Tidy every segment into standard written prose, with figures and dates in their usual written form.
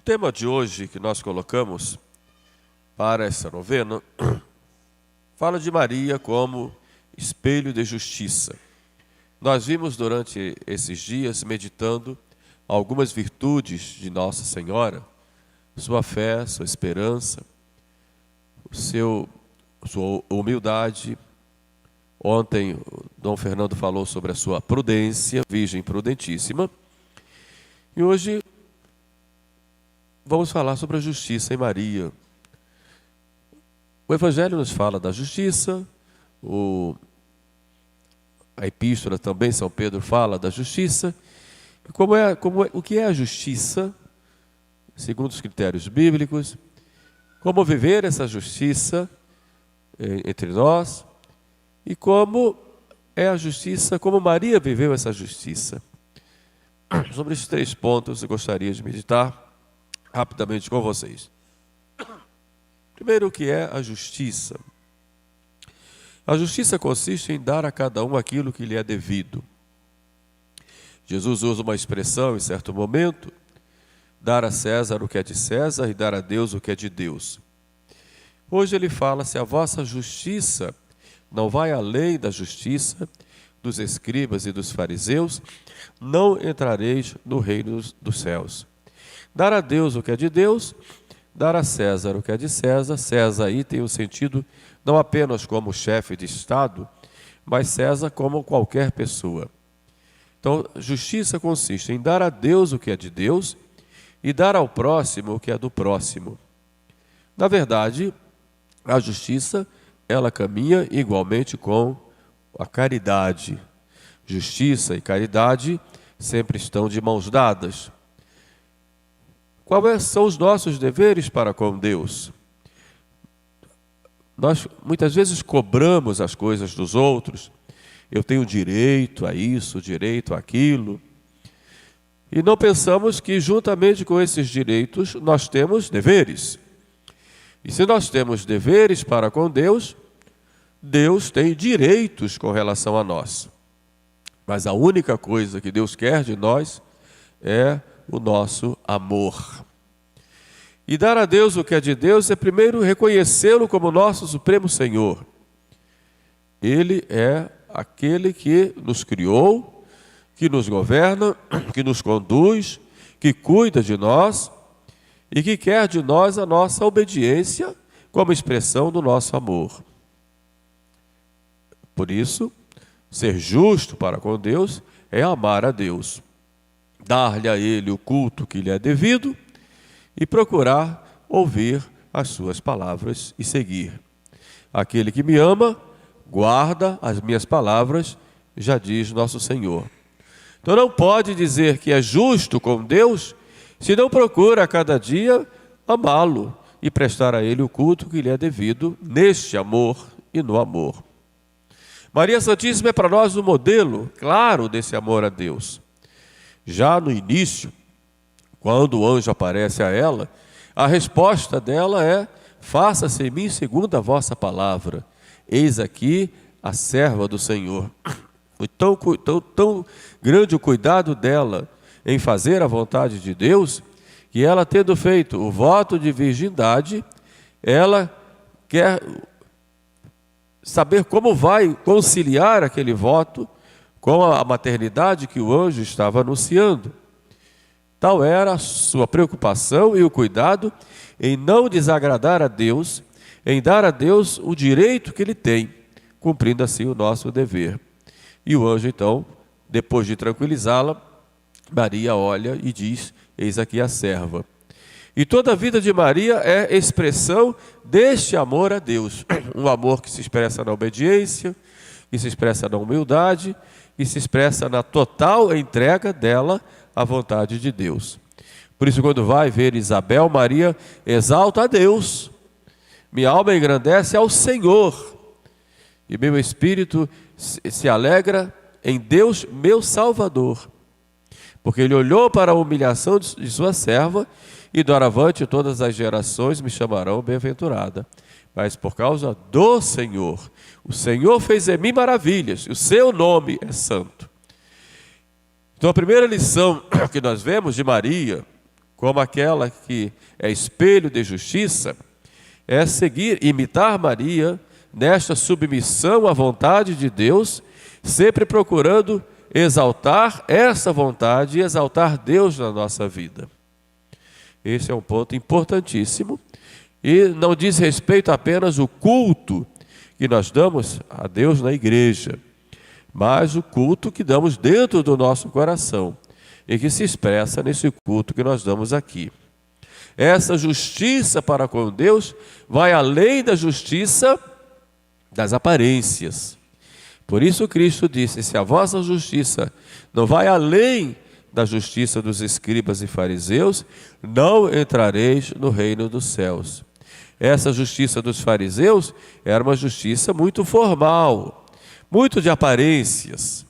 O tema de hoje que nós colocamos para essa novena fala de Maria como espelho de justiça. Nós vimos durante esses dias, meditando algumas virtudes de Nossa Senhora, sua fé, sua esperança, sua humildade. Ontem, Dom Fernando falou sobre a sua prudência, Virgem prudentíssima. E hoje vamos falar sobre a justiça em Maria. O Evangelho nos fala da justiça, a Epístola também, São Pedro fala da justiça. O que é a justiça, segundo os critérios bíblicos, como viver essa justiça entre nós e como é a justiça, como Maria viveu essa justiça. Sobre esses 3 pontos eu gostaria de meditar rapidamente com vocês. Primeiro, o que é a justiça? A justiça consiste em dar a cada um aquilo que lhe é devido. Jesus usa uma expressão em certo momento: dar a César o que é de César e dar a Deus o que é de Deus. Hoje ele fala: se a vossa justiça não vai além da justiça dos escribas e dos fariseus, não entrareis no reino dos céus. Dar a Deus o que é de Deus, dar a César o que é de César. César aí tem o sentido não apenas como chefe de Estado, mas César como qualquer pessoa. Então, justiça consiste em dar a Deus o que é de Deus e dar ao próximo o que é do próximo. Na verdade, a justiça, ela caminha igualmente com a caridade. Justiça e caridade sempre estão de mãos dadas. Quais são os nossos deveres para com Deus? Nós muitas vezes cobramos as coisas dos outros. Eu tenho direito a isso, direito àquilo. E não pensamos que juntamente com esses direitos nós temos deveres. E se nós temos deveres para com Deus, Deus tem direitos com relação a nós. Mas a única coisa que Deus quer de nós é o nosso amor. E dar a Deus o que é de Deus é primeiro reconhecê-lo como nosso Supremo Senhor. Ele é aquele que nos criou, que nos governa, que nos conduz, que cuida de nós e que quer de nós a nossa obediência como expressão do nosso amor. Por isso, ser justo para com Deus é amar a Deus, dar-lhe a Ele o culto que lhe é devido e procurar ouvir as suas palavras e seguir. Aquele que me ama, guarda as minhas palavras, já diz nosso Senhor. Então não pode dizer que é justo com Deus se não procura a cada dia amá-lo e prestar a Ele o culto que lhe é devido neste amor e no amor. Maria Santíssima é para nós um modelo claro desse amor a Deus. Já no início, quando o anjo aparece a ela, a resposta dela é: faça-se em mim segundo a vossa palavra. Eis aqui a serva do Senhor. Foi tão grande o cuidado dela em fazer a vontade de Deus, que ela, tendo feito o voto de virgindade, ela quer saber como vai conciliar aquele voto com a maternidade que o anjo estava anunciando. Tal era a sua preocupação e o cuidado em não desagradar a Deus, em dar a Deus o direito que Ele tem, cumprindo assim o nosso dever. E o anjo, então, depois de tranquilizá-la, Maria olha e diz: eis aqui a serva. E toda a vida de Maria é expressão deste amor a Deus. Um amor que se expressa na obediência, que se expressa na humildade, que se expressa na total entrega dela à vontade de Deus. Por isso, quando vai ver Isabel, Maria exalta a Deus. Minha alma engrandece ao Senhor, e meu espírito se alegra em Deus, meu Salvador. Porque Ele olhou para a humilhação de sua serva, e doravante todas as gerações me chamarão bem-aventurada. Mas por causa do Senhor, o Senhor fez em mim maravilhas, e o seu nome é santo. Então a primeira lição que nós vemos de Maria, como aquela que é espelho de justiça, é imitar Maria nesta submissão à vontade de Deus, sempre procurando exaltar essa vontade e exaltar Deus na nossa vida. Esse é um ponto importantíssimo e não diz respeito apenas ao culto que nós damos a Deus na igreja, mas o culto que damos dentro do nosso coração e que se expressa nesse culto que nós damos aqui. Essa justiça para com Deus vai além da justiça das aparências. Por isso Cristo disse: se a vossa justiça não vai além da justiça dos escribas e fariseus, não entrareis no reino dos céus. Essa justiça dos fariseus era uma justiça muito formal, muito de aparências,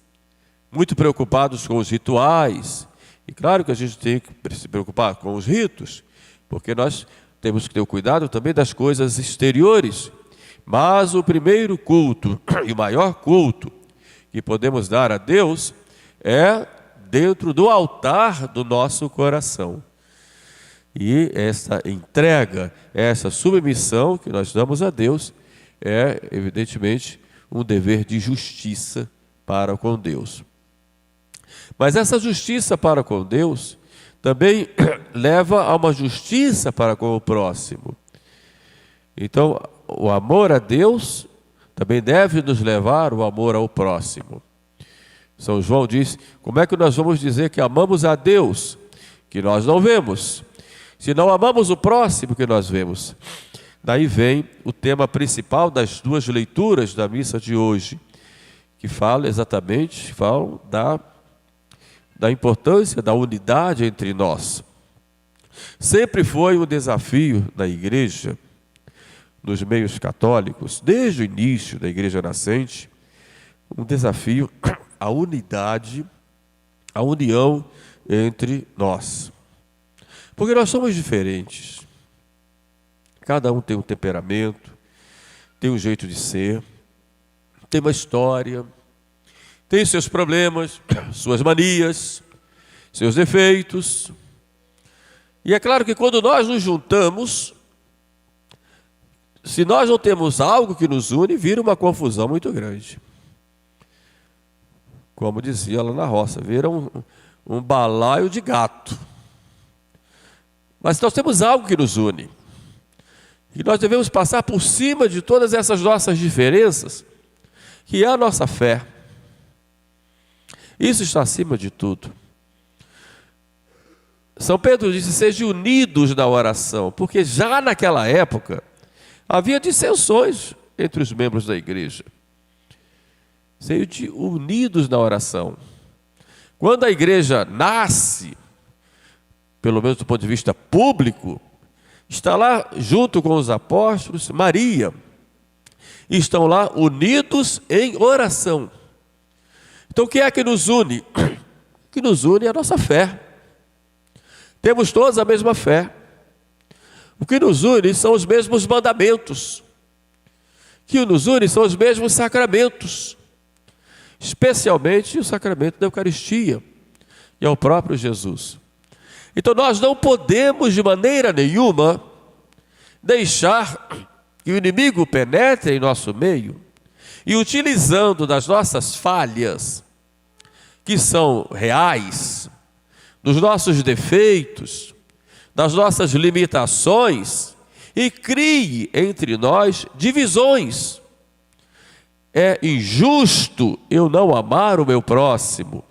muito preocupados com os rituais. E claro que a gente tem que se preocupar com os ritos, porque nós temos que ter o cuidado também das coisas exteriores. Mas o primeiro culto e o maior culto que podemos dar a Deus é dentro do altar do nosso coração. E essa entrega, essa submissão que nós damos a Deus é, evidentemente, um dever de justiça para com Deus. Mas essa justiça para com Deus também leva a uma justiça para com o próximo. Então, o amor a Deus também deve nos levar ao amor ao próximo. São João diz: como é que nós vamos dizer que amamos a Deus, que nós não vemos, se não amamos o próximo que nós vemos? Daí vem o tema principal das duas leituras da missa de hoje, que falam da importância da unidade entre nós. Sempre foi um desafio da igreja, nos meios católicos, desde o início da igreja nascente, um desafio à unidade, à união entre nós. Porque nós somos diferentes. Cada um tem um temperamento, tem um jeito de ser, tem uma história, tem seus problemas, suas manias, seus defeitos. E é claro que quando nós nos juntamos, se nós não temos algo que nos une, vira uma confusão muito grande. Como dizia lá na roça, vira um balaio de gato. Mas nós temos algo que nos une. E nós devemos passar por cima de todas essas nossas diferenças, que é a nossa fé. Isso está acima de tudo. São Pedro disse: sejam unidos na oração, porque já naquela época havia dissensões entre os membros da igreja. Sejam unidos na oração. Quando a igreja nasce, pelo menos do ponto de vista público, está lá junto com os apóstolos, Maria, e estão lá unidos em oração. Então o que é que nos une? O que nos une é a nossa fé. Temos todos a mesma fé. O que nos une são os mesmos mandamentos. O que nos une são os mesmos sacramentos, especialmente o sacramento da Eucaristia, que é o próprio Jesus. Então nós não podemos de maneira nenhuma deixar que o inimigo penetre em nosso meio e, utilizando das nossas falhas, que são reais, dos nossos defeitos, das nossas limitações, e crie entre nós divisões. É injusto eu não amar o meu próximo.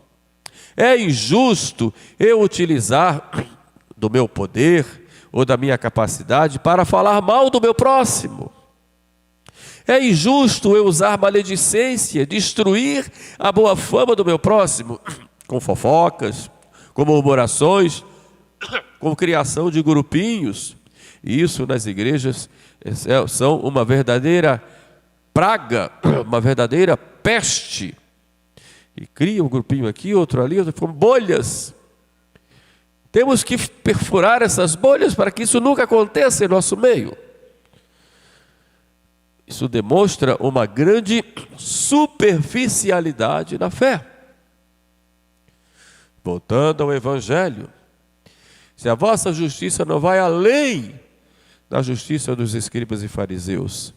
É injusto eu utilizar do meu poder ou da minha capacidade para falar mal do meu próximo. É injusto eu usar maledicência, destruir a boa fama do meu próximo, com fofocas, com murmurações, com criação de grupinhos. E isso nas igrejas são uma verdadeira praga, uma verdadeira peste. E cria um grupinho aqui, outro ali, outro, com bolhas. Temos que perfurar essas bolhas para que isso nunca aconteça em nosso meio. Isso demonstra uma grande superficialidade na fé. Voltando ao Evangelho, se a vossa justiça não vai além da justiça dos escribas e fariseus.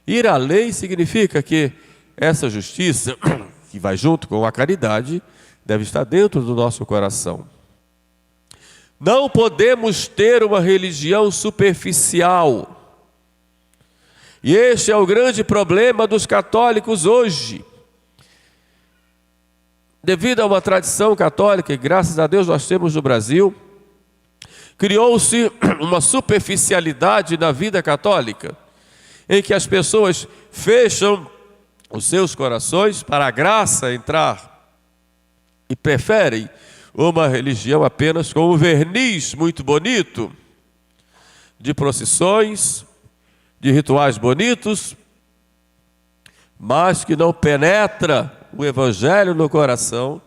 Ir além significa que essa justiça, que vai junto com a caridade, deve estar dentro do nosso coração. Não podemos ter uma religião superficial. E este é o grande problema dos católicos hoje. Devido a uma tradição católica, e graças a Deus nós temos no Brasil, criou-se uma superficialidade na vida católica, em que as pessoas fecham os seus corações para a graça entrar e preferem uma religião apenas com um verniz muito bonito, de procissões, de rituais bonitos, mas que não penetra o evangelho no coração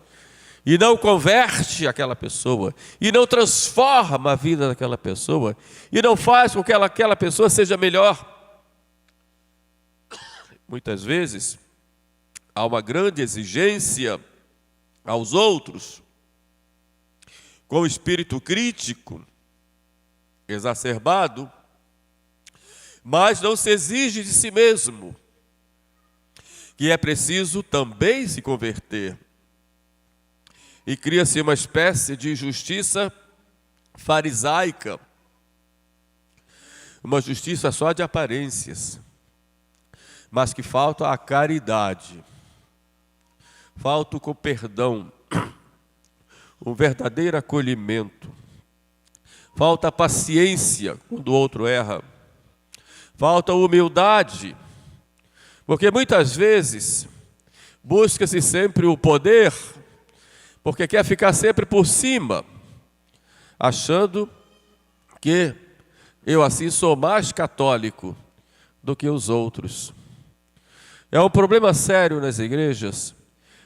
e não converte aquela pessoa, e não transforma a vida daquela pessoa, e não faz com que aquela pessoa seja melhor. Muitas vezes há uma grande exigência aos outros, com espírito crítico exacerbado, mas não se exige de si mesmo, que é preciso também se converter. E cria-se uma espécie de justiça farisaica, uma justiça só de aparências, mas que falta a caridade, falta o perdão, um verdadeiro acolhimento, falta a paciência quando o outro erra, falta a humildade, porque muitas vezes busca-se sempre o poder, porque quer ficar sempre por cima, achando que eu assim sou mais católico do que os outros. É um problema sério nas igrejas.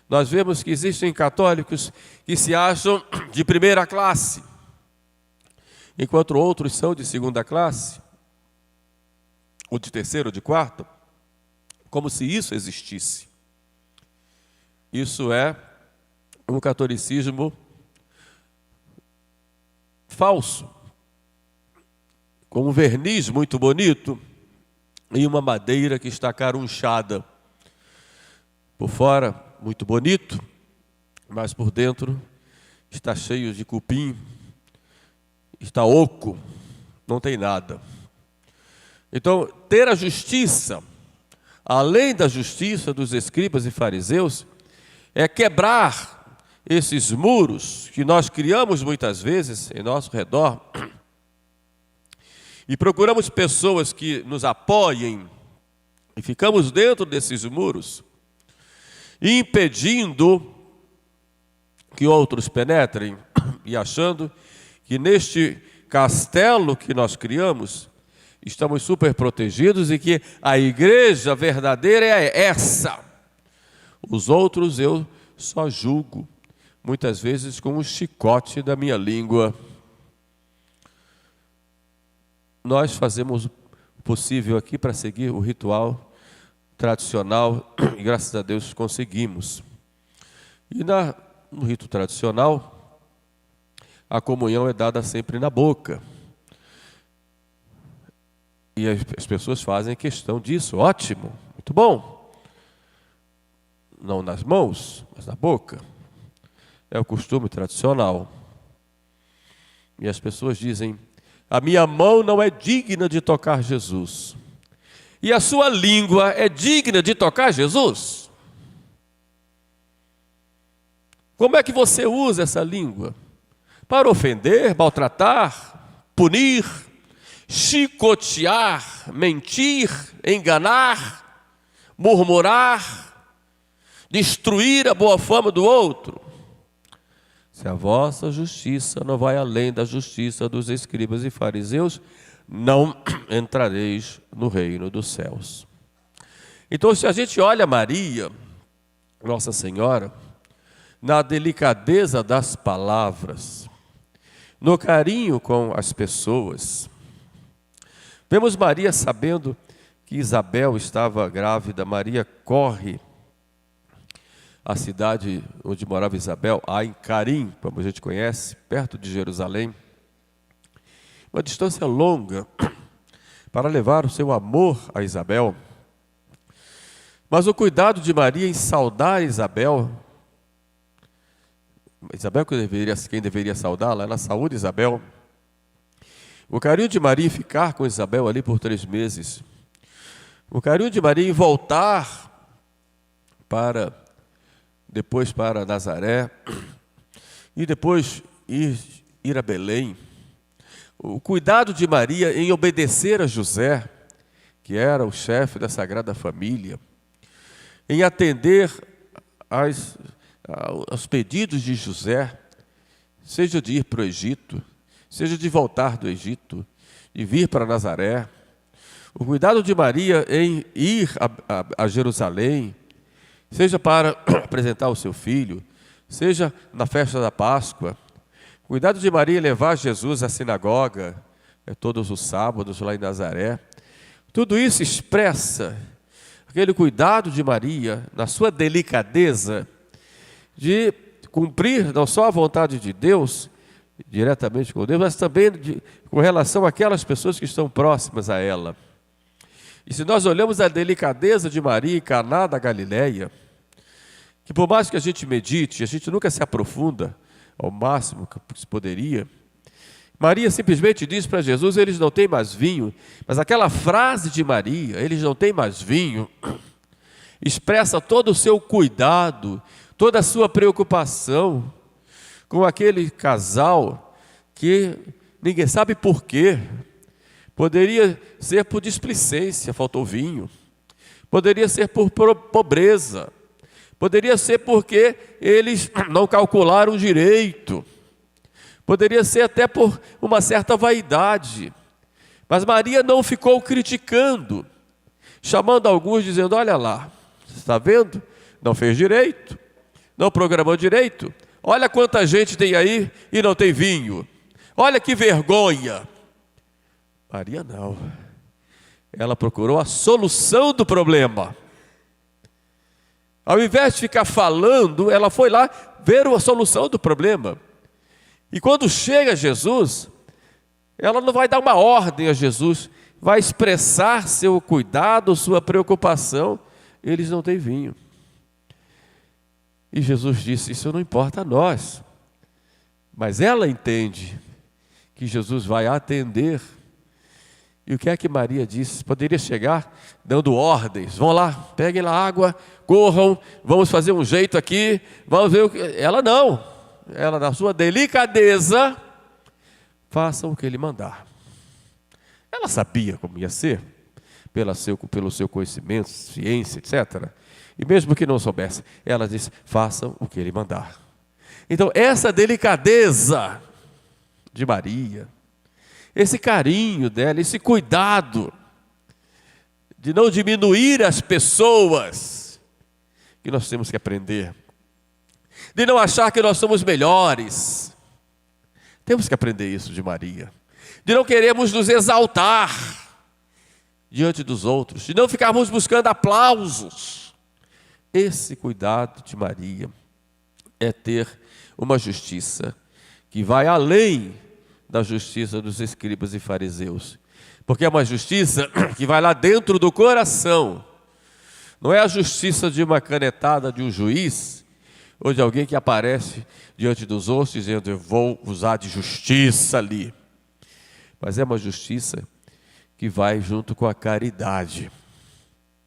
Nós vemos que existem católicos que se acham de primeira classe, enquanto outros são de segunda classe, ou de terceira ou de quarta, como se isso existisse. Isso é um catolicismo falso, com um verniz muito bonito e uma madeira que está carunchada. Por fora, muito bonito, mas por dentro está cheio de cupim, está oco, não tem nada. Então, ter a justiça, além da justiça dos escribas e fariseus, é quebrar esses muros que nós criamos muitas vezes em nosso redor e procuramos pessoas que nos apoiem e ficamos dentro desses muros, impedindo que outros penetrem e achando que neste castelo que nós criamos estamos super protegidos e que a igreja verdadeira é essa. Os outros eu só julgo, muitas vezes com o chicote da minha língua. Nós fazemos o possível aqui para seguir o ritual tradicional e graças a Deus conseguimos. E no rito tradicional, a comunhão é dada sempre na boca. E as pessoas fazem questão disso, ótimo, muito bom. Não nas mãos, mas na boca. É o costume tradicional. E as pessoas dizem, a minha mão não é digna de tocar Jesus. E a sua língua é digna de tocar Jesus? Como é que você usa essa língua? Para ofender, maltratar, punir, chicotear, mentir, enganar, murmurar, destruir a boa fama do outro. Se a vossa justiça não vai além da justiça dos escribas e fariseus, não entrareis no reino dos céus. Então, se a gente olha Maria, Nossa Senhora, na delicadeza das palavras, no carinho com as pessoas, vemos Maria sabendo que Isabel estava grávida. Maria corre à cidade onde morava Isabel, Ain Carim, como a gente conhece, perto de Jerusalém, uma distância longa para levar o seu amor a Isabel. Mas o cuidado de Maria em saudar Isabel quem deveria saudá-la, ela saúda Isabel. O carinho de Maria em ficar com Isabel ali por 3 meses. O carinho de Maria em voltar depois para Nazaré e depois ir a Belém. O cuidado de Maria em obedecer a José, que era o chefe da Sagrada Família, em atender aos pedidos de José, seja de ir para o Egito, seja de voltar do Egito, de vir para Nazaré. O cuidado de Maria em ir a Jerusalém, seja para apresentar o seu filho, seja na festa da Páscoa. O cuidado de Maria em levar Jesus à sinagoga, todos os sábados lá em Nazaré. Tudo isso expressa aquele cuidado de Maria, na sua delicadeza, de cumprir não só a vontade de Deus, diretamente com Deus, mas também com relação àquelas pessoas que estão próximas a ela. E se nós olhamos a delicadeza de Maria em Caná da Galileia, que por mais que a gente medite, a gente nunca se aprofunda ao máximo que se poderia, Maria simplesmente diz para Jesus: eles não têm mais vinho. Mas aquela frase de Maria, eles não têm mais vinho, expressa todo o seu cuidado, toda a sua preocupação com aquele casal que ninguém sabe por quê. Poderia ser por displicência, faltou vinho. Poderia ser por pobreza. Poderia ser porque eles não calcularam direito. Poderia ser até por uma certa vaidade. Mas Maria não ficou criticando, chamando alguns dizendo: olha lá, está vendo? Não fez direito, não programou direito. Olha quanta gente tem aí e não tem vinho. Olha que vergonha. Maria não. Ela procurou a solução do problema. Ao invés de ficar falando, ela foi lá ver a solução do problema. E quando chega Jesus, ela não vai dar uma ordem a Jesus, vai expressar seu cuidado, sua preocupação. Eles não têm vinho. E Jesus disse: isso não importa a nós. Mas ela entende que Jesus vai atender. E o que é que Maria disse? Poderia chegar dando ordens: vão lá, peguem lá água, corram, vamos fazer um jeito aqui, vamos ver o que... Ela não. Ela, na sua delicadeza, faça o que ele mandar. Ela sabia como ia ser, pelo seu conhecimento, ciência, etc. E mesmo que não soubesse, ela disse: façam o que ele mandar. Então, essa delicadeza de Maria, esse carinho dela, esse cuidado de não diminuir as pessoas, que nós temos que aprender. De não achar que nós somos melhores. Temos que aprender isso de Maria. De não queremos nos exaltar diante dos outros. De não ficarmos buscando aplausos. Esse cuidado de Maria é ter uma justiça que vai além da justiça dos escribas e fariseus. Porque é uma justiça que vai lá dentro do coração. Não é a justiça de uma canetada de um juiz, ou de alguém que aparece diante dos outros dizendo: eu vou usar de justiça ali. Mas é uma justiça que vai junto com a caridade,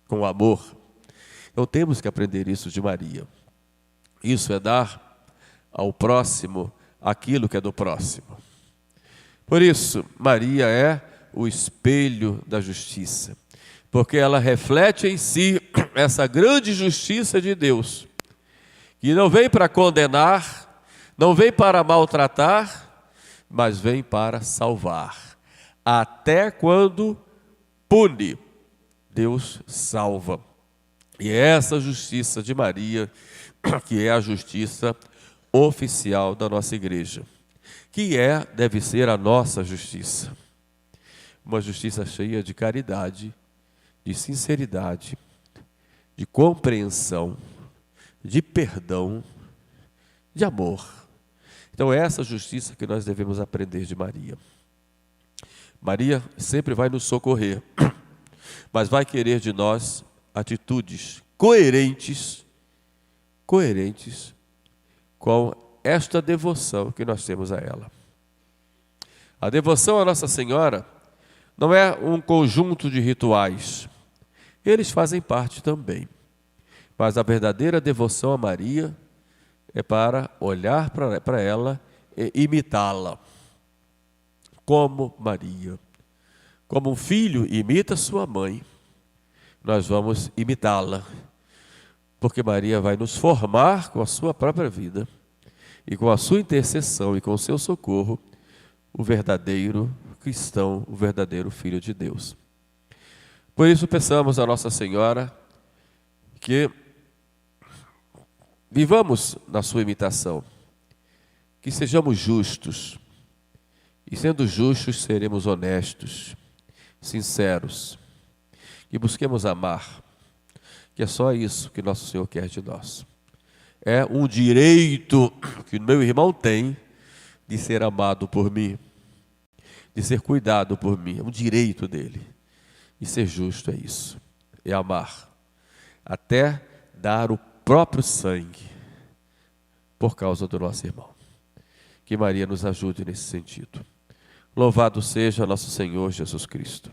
com o amor. Então temos que aprender isso de Maria. Isso é dar ao próximo aquilo que é do próximo. Por isso, Maria é o espelho da justiça, porque ela reflete em si essa grande justiça de Deus, que não vem para condenar, não vem para maltratar, mas vem para salvar. Até quando pune, Deus salva. E é essa justiça de Maria, que é a justiça oficial da nossa igreja, que deve ser a nossa justiça. Uma justiça cheia de caridade, de sinceridade, de compreensão, de perdão, de amor. Então é essa justiça que nós devemos aprender de Maria. Maria sempre vai nos socorrer, mas vai querer de nós atitudes coerentes com esta devoção que nós temos a ela. A devoção à Nossa Senhora não é um conjunto de rituais. Eles fazem parte também. Mas a verdadeira devoção a Maria é para olhar para ela e imitá-la. Como Maria. Como um filho imita sua mãe, nós vamos imitá-la. Porque Maria vai nos formar com a sua própria vida e com a sua intercessão e com o seu socorro, o verdadeiro cristão, o verdadeiro Filho de Deus. Por isso peçamos a Nossa Senhora que vivamos na sua imitação, que sejamos justos, e sendo justos seremos honestos, sinceros, que busquemos amar, que é só isso que Nosso Senhor quer de nós. É um direito que o meu irmão tem de ser amado por mim, de ser cuidado por mim, é um direito dele. E ser justo é isso, é amar, até dar o próprio sangue por causa do nosso irmão. Que Maria nos ajude nesse sentido. Louvado seja nosso Senhor Jesus Cristo.